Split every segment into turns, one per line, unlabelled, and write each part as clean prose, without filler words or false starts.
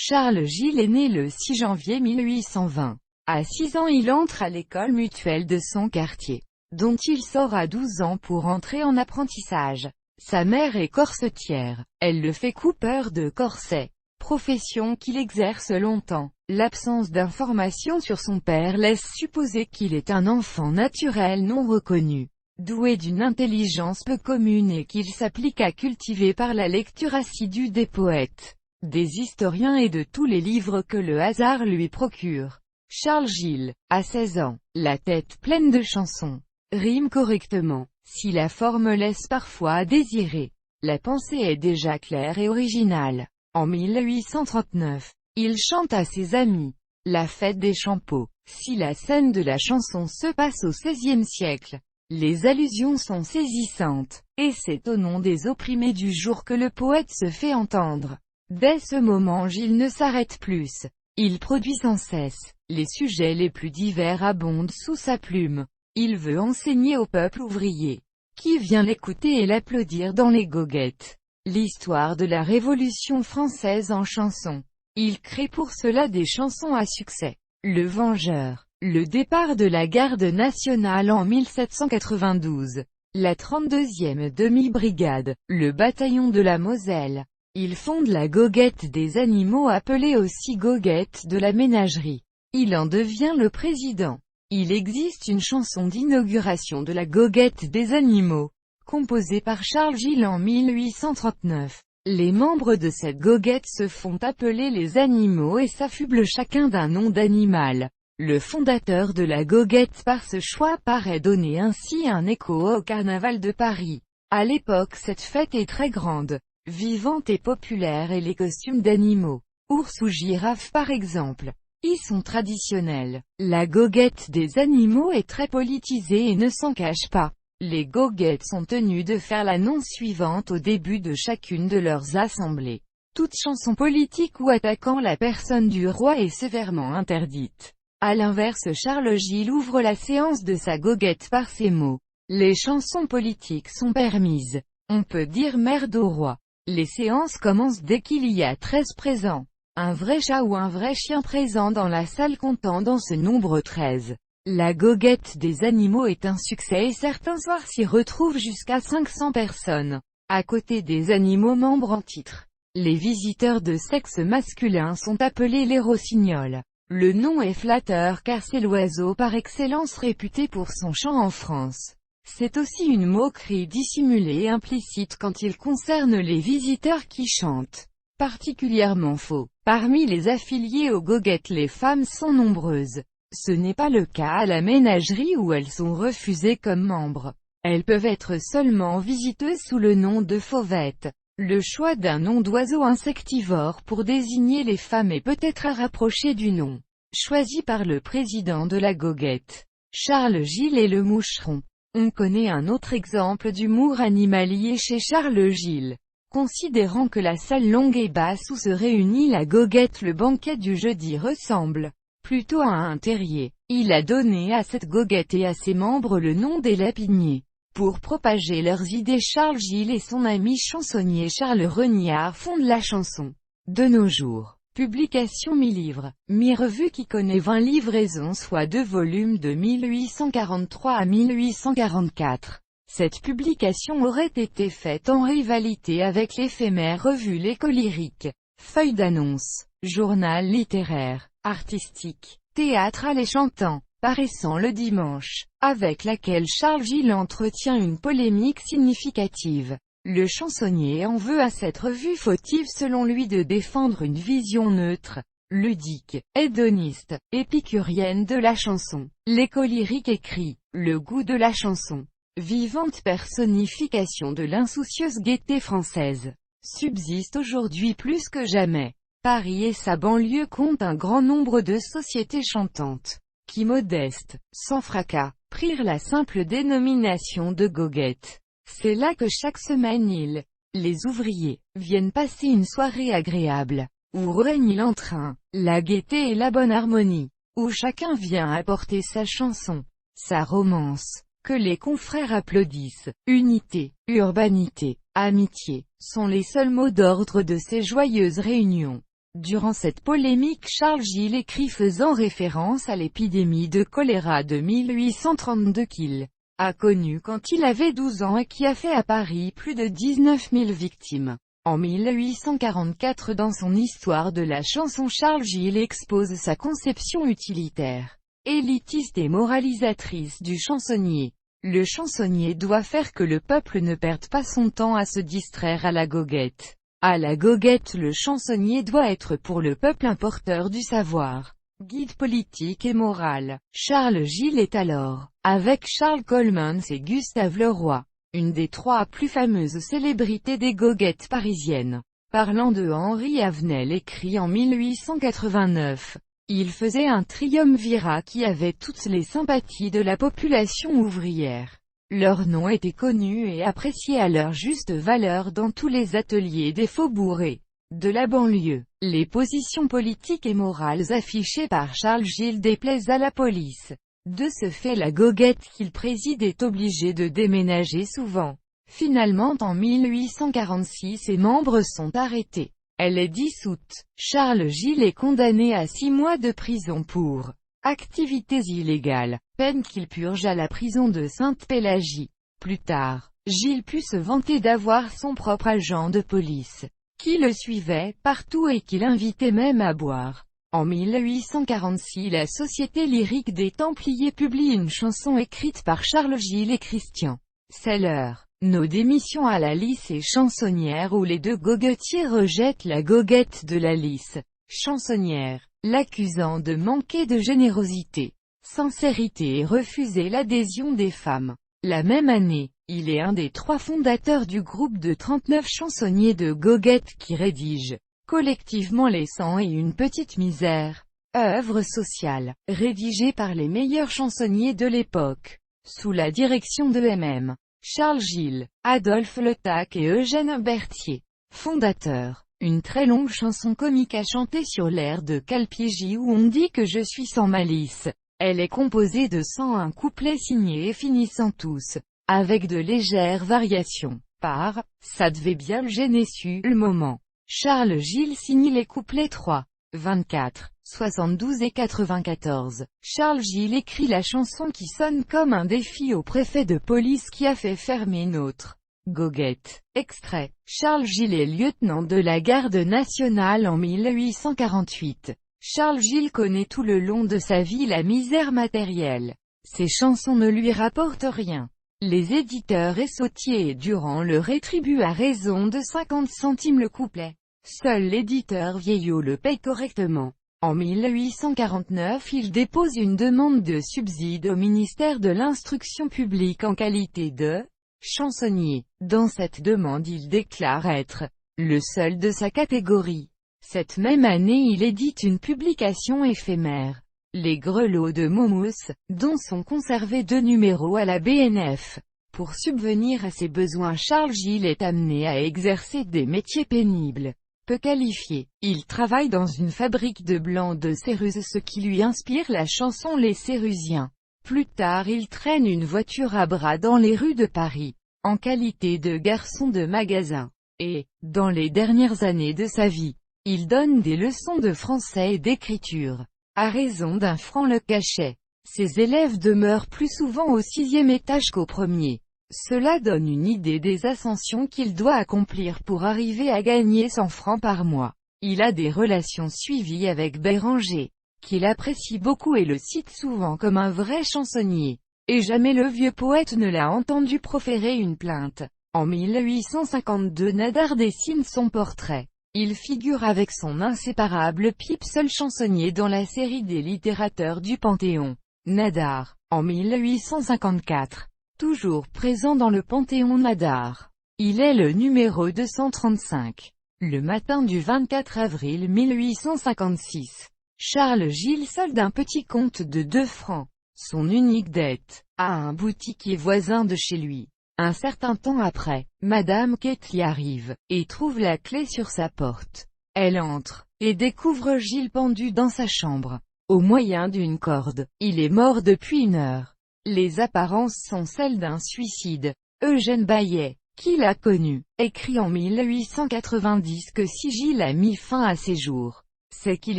Charles Gilles est né le 6 janvier 1820. À 6 ans il entre à l'école mutuelle de son quartier, dont il sort à 12 ans pour entrer en apprentissage. Sa mère est corsetière, elle le fait coupeur de corsets, profession qu'il exerce longtemps. L'absence d'informations sur son père laisse supposer qu'il est un enfant naturel non reconnu, doué d'une intelligence peu commune et qu'il s'applique à cultiver par la lecture assidue des poètes, des historiens et de tous les livres que le hasard lui procure. Charles Gilles, à 16 ans, la tête pleine de chansons, rime correctement, si la forme laisse parfois à désirer. La pensée est déjà claire et originale. En 1839, il chante à ses amis la fête des Champeaux. Si la scène de la chanson se passe au XVIe siècle, les allusions sont saisissantes, et c'est au nom des opprimés du jour que le poète se fait entendre. Dès ce moment Gilles ne s'arrête plus. Il produit sans cesse. Les sujets les plus divers abondent sous sa plume. Il veut enseigner au peuple ouvrier, qui vient l'écouter et l'applaudir dans les goguettes, l'histoire de la Révolution française en chansons. Il crée pour cela des chansons à succès. Le Vengeur, le départ de la garde nationale en 1792, la 32e demi-brigade, le bataillon de la Moselle. Il fonde la goguette des animaux appelée aussi goguette de la ménagerie. Il en devient le président. Il existe une chanson d'inauguration de la goguette des animaux, composée par Charles Gilles en 1839. Les membres de cette goguette se font appeler les animaux et s'affublent chacun d'un nom d'animal. Le fondateur de la goguette par ce choix paraît donner ainsi un écho au carnaval de Paris. À l'époque cette fête est très grande, vivante et populaire et les costumes d'animaux, ours ou girafes par exemple, y sont traditionnels. La goguette des animaux est très politisée et ne s'en cache pas. Les goguettes sont tenues de faire l'annonce suivante au début de chacune de leurs assemblées. Toute chanson politique ou attaquant la personne du roi est sévèrement interdite. À l'inverse, Charles Gilles ouvre la séance de sa goguette par ces mots. Les chansons politiques sont permises. On peut dire merde au roi. Les séances commencent dès qu'il y a 13 présents. Un vrai chat ou un vrai chien présent dans la salle comptant dans ce nombre 13. La goguette des animaux est un succès et certains soirs s'y retrouvent jusqu'à 500 personnes. À côté des animaux membres en titre, les visiteurs de sexe masculin sont appelés les rossignols. Le nom est flatteur car c'est l'oiseau par excellence réputé pour son chant en France. C'est aussi une moquerie dissimulée et implicite quand il concerne les visiteurs qui chantent. Particulièrement faux. Parmi les affiliés aux goguettes les femmes sont nombreuses. Ce n'est pas le cas à la ménagerie où elles sont refusées comme membres. Elles peuvent être seulement visiteuses sous le nom de fauvettes. Le choix d'un nom d'oiseau insectivore pour désigner les femmes est peut-être à rapprocher du nom choisi par le président de la goguette. Charles Gilles et le moucheron. On connaît un autre exemple d'humour animalier chez Charles Gilles. Considérant que la salle longue et basse où se réunit la goguette le banquet du jeudi ressemble plutôt à un terrier, il a donné à cette goguette et à ses membres le nom des Lapiniers. Pour propager leurs idées, Charles Gilles et son ami chansonnier Charles Regnard fondent la chanson. De nos jours, publication mi-livre, mi-revue qui connaît 20 livraisons soit 2 volumes de 1843 à 1844. Cette publication aurait été faite en rivalité avec l'éphémère revue L'Écho lyrique, feuille d'annonce, journal littéraire, artistique, théâtral et chantant, paraissant le dimanche, avec laquelle Charles Gilles entretient une polémique significative. Le chansonnier en veut à cette revue fautive selon lui de défendre une vision neutre, ludique, hédoniste, épicurienne de la chanson. L'Écho lyrique écrit « Le goût de la chanson ». Vivante personnification de l'insoucieuse gaieté française, subsiste aujourd'hui plus que jamais. Paris et sa banlieue comptent un grand nombre de sociétés chantantes, qui modestes, sans fracas, prirent la simple dénomination de goguette. C'est là que chaque semaine les ouvriers, viennent passer une soirée agréable, où règne l'entrain, la gaieté et la bonne harmonie, où chacun vient apporter sa chanson, sa romance, que les confrères applaudissent. Unité, urbanité, amitié, sont les seuls mots d'ordre de ces joyeuses réunions. Durant cette polémique, Charles Gilles écrit faisant référence à l'épidémie de choléra de 1832 qu'il a connue quand il avait 12 ans et qui a fait à Paris plus de 19 000 victimes. En 1844, dans son Histoire de la chanson, Charles Gilles expose sa conception utilitaire, élitiste et moralisatrice du chansonnier. Le chansonnier doit faire que le peuple ne perde pas son temps à se distraire à la goguette. À la goguette, le chansonnier doit être pour le peuple un porteur du savoir, guide politique et moral. Charles Gilles est alors, avec Charles Colemans et Gustave Leroy, une des 3 plus fameuses célébrités des goguettes parisiennes. Parlant de Henri Avenel, écrit en 1889, il faisait un triumvirat qui avait toutes les sympathies de la population ouvrière. Leur nom était connu et apprécié à leur juste valeur dans tous les ateliers des faubourgs et de la banlieue. Les positions politiques et morales affichées par Charles Gilles déplaisent à la police. De ce fait, la goguette qu'il préside est obligée de déménager souvent. Finalement, en 1846, ses membres sont arrêtés. Elle est dissoute. Charles Gilles est condamné à 6 mois de prison pour activités illégales, peine qu'il purge à la prison de Sainte-Pélagie. Plus tard, Gilles put se vanter d'avoir son propre agent de police, qui le suivait partout et qui l'invitait même à boire. En 1846, la Société lyrique des Templiers publie une chanson écrite par Charles Gilles et Christian Seller, Nos démissions à la Lice et chansonnière, où les 2 goguettiers rejettent la goguette de la Lice chansonnière, l'accusant de manquer de générosité, sincérité et refuser l'adhésion des femmes. La même année, il est un des 3 fondateurs du groupe de 39 chansonniers de goguette qui rédigent collectivement Les 100 et une petite misère, œuvre sociale, rédigée par les meilleurs chansonniers de l'époque, sous la direction de M.M. Charles Gilles, Adolphe Letac et Eugène Berthier. Fondateur. Une très longue chanson comique à chanter sur l'air de Calpiégie où on dit que je suis sans malice. Elle est composée de 101 couplets signés et finissant tous, avec de légères variations, par « ça devait bien le gêner su le moment ». Charles Gilles signe les couplets 3, 24, 72 et 94. Charles Gilles écrit la chanson qui sonne comme un défi au préfet de police qui a fait fermer notre goguette. Extrait. Charles Gilles est lieutenant de la garde nationale en 1848. Charles Gilles connaît tout le long de sa vie la misère matérielle. Ses chansons ne lui rapportent rien. Les éditeurs Essautier et Durand le rétribuent à raison de 50 centimes le couplet. Seul l'éditeur Vieillot le paye correctement. En 1849, il dépose une demande de subside au ministère de l'Instruction publique en qualité de chansonnier. Dans cette demande, il déclare être le seul de sa catégorie. Cette même année, il édite une publication éphémère, Les Grelots de Momus, dont sont conservés 2 numéros à la BNF. Pour subvenir à ses besoins, Charles Gilles est amené à exercer des métiers pénibles, peu qualifiés. Il travaille dans une fabrique de blancs de Céruse, ce qui lui inspire la chanson Les Cérusiens. Plus tard, il traîne une voiture à bras dans les rues de Paris, en qualité de garçon de magasin. Et, dans les dernières années de sa vie, il donne des leçons de français et d'écriture, à raison d'1 franc le cachet. Ses élèves demeurent plus souvent au 6e étage qu'au 1er. Cela donne une idée des ascensions qu'il doit accomplir pour arriver à gagner 100 francs par mois. Il a des relations suivies avec Béranger, qu'il apprécie beaucoup et le cite souvent comme un vrai chansonnier. Et jamais le vieux poète ne l'a entendu proférer une plainte. En 1852, Nadar dessine son portrait. Il figure avec son inséparable Pipe, seul chansonnier dans la série des littérateurs du Panthéon. Nadar, en 1854. Toujours présent dans le Panthéon Nadar. Il est le numéro 235. Le matin du 24 avril 1856. Charles Gilles solde un petit compte de 2 francs, son unique dette, à un boutiquier voisin de chez lui. Un certain temps après, Madame Ketty arrive, et trouve la clé sur sa porte. Elle entre, et découvre Gilles pendu dans sa chambre, au moyen d'une corde. Il est mort depuis 1 heure. Les apparences sont celles d'un suicide. Eugène Baillet, qui l'a connu, écrit en 1890 que si Gilles a mis fin à ses jours, c'est qu'il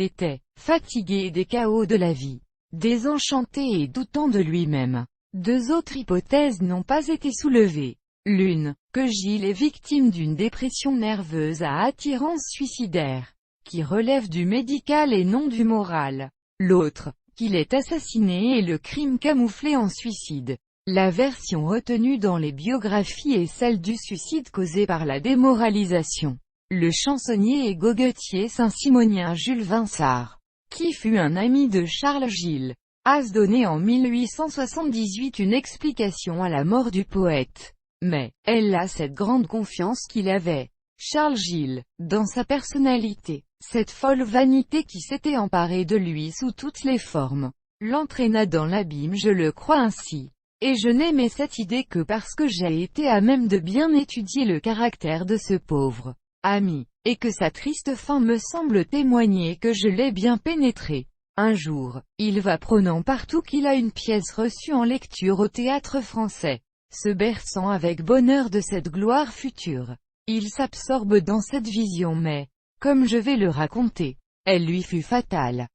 était fatigué des chaos de la vie, désenchanté et doutant de lui-même. Deux autres hypothèses n'ont pas été soulevées. L'une, que Gilles est victime d'une dépression nerveuse à attirance suicidaire, qui relève du médical et non du moral. L'autre, qu'il est assassiné et le crime camouflé en suicide. La version retenue dans les biographies est celle du suicide causé par la démoralisation. Le chansonnier et goguetier saint-simonien Jules Vinsart, qui fut un ami de Charles Gilles, a donné en 1878 une explication à la mort du poète. Mais, elle a cette grande confiance qu'il avait, Charles Gilles, dans sa personnalité. Cette folle vanité qui s'était emparée de lui sous toutes les formes, l'entraîna dans l'abîme, je le crois ainsi. Et je n'aimais cette idée que parce que j'ai été à même de bien étudier le caractère de ce pauvre ami, et que sa triste fin me semble témoigner que je l'ai bien pénétré. Un jour, il va prônant partout qu'il a une pièce reçue en lecture au Théâtre Français, se berçant avec bonheur de cette gloire future. Il s'absorbe dans cette vision mais, comme je vais le raconter, elle lui fut fatale.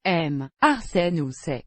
Arsène Housset,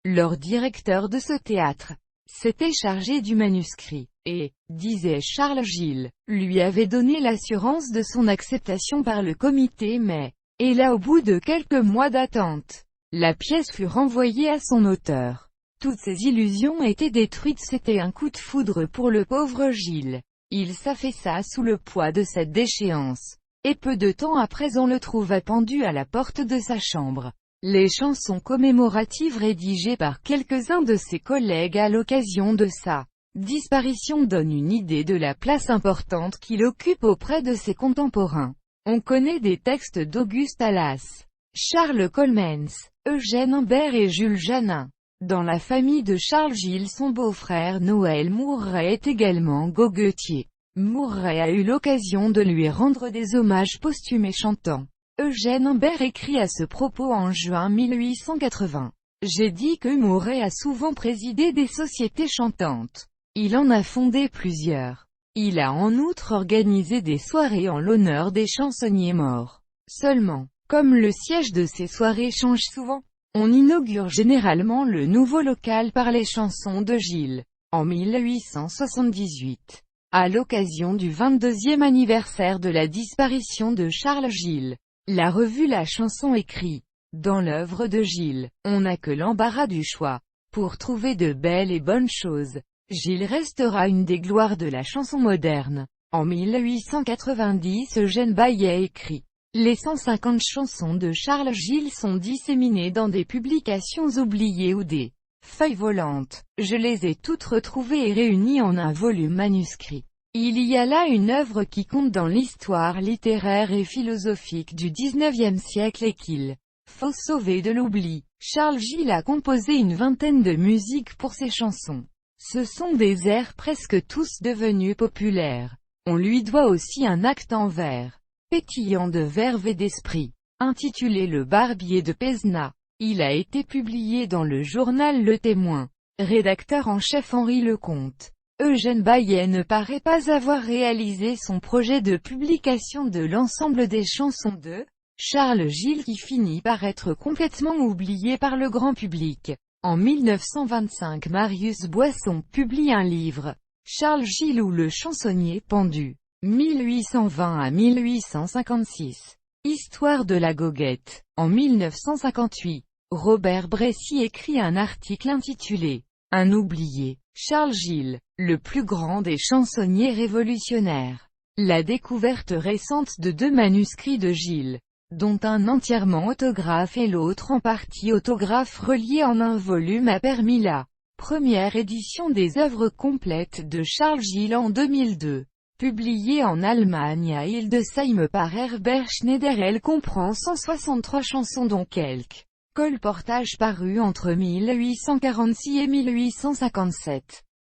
leur directeur de ce théâtre, s'était chargé du manuscrit, et, disait Charles Gilles, lui avait donné l'assurance de son acceptation par le comité mais, et là au bout de quelques mois d'attente, la pièce fut renvoyée à son auteur. Toutes ses illusions étaient détruites, c'était un coup de foudre pour le pauvre Gilles. Il s'affaissa sous le poids de cette déchéance. Et peu de temps après on le trouva pendu à la porte de sa chambre. Les chansons commémoratives rédigées par quelques-uns de ses collègues à l'occasion de sa disparition donnent une idée de la place importante qu'il occupe auprès de ses contemporains. On connaît des textes d'Auguste Halas, Charles Colmens, Eugène Imbert et Jules Janin. Dans la famille de Charles Gilles, son beau-frère Noël Mouret est également goguetier. Mouret a eu l'occasion de lui rendre des hommages posthumes et chantants. Eugène Imbert écrit à ce propos en juin 1880. J'ai dit que Mouret a souvent présidé des sociétés chantantes. Il en a fondé plusieurs. Il a en outre organisé des soirées en l'honneur des chansonniers morts. Seulement, comme le siège de ces soirées change souvent, on inaugure généralement le nouveau local par les chansons de Gilles. En 1878. À l'occasion du 22e anniversaire de la disparition de Charles Gilles, la revue La Chanson écrit, dans l'œuvre de Gilles, on n'a que l'embarras du choix. Pour trouver de belles et bonnes choses, Gilles restera une des gloires de la chanson moderne. En 1890, Eugène Baillet écrit, les 150 chansons de Charles Gilles sont disséminées dans des publications oubliées ou des feuilles volantes. Je les ai toutes retrouvées et réunies en un volume manuscrit. Il y a là une œuvre qui compte dans l'histoire littéraire et philosophique du XIXe siècle et qu'il faut sauver de l'oubli. Charles Gilles a composé une vingtaine de musiques pour ses chansons. Ce sont des airs presque tous devenus populaires. On lui doit aussi un acte en vers, pétillant de verve et d'esprit, intitulé Le Barbier de Pézenas. Il a été publié dans le journal Le Témoin. Rédacteur en chef Henri Lecomte. Eugène Baillet ne paraît pas avoir réalisé son projet de publication de l'ensemble des chansons de Charles Gilles qui finit par être complètement oublié par le grand public. En 1925, Marius Boisson publie un livre, Charles Gilles ou le chansonnier pendu, 1820 à 1856. Histoire de la goguette. En 1958, Robert Brécy écrit un article intitulé « Un oublié, Charles Gilles, le plus grand des chansonniers révolutionnaires ». La découverte récente de deux manuscrits de Gilles, dont un entièrement autographe et l'autre en partie autographe relié en un volume a permis la première édition des œuvres complètes de Charles Gilles en 2002. Publiée en Allemagne à Hildesheim par Herbert Schneider, elle comprend 163 chansons dont quelques colportages parus entre 1846 et 1857.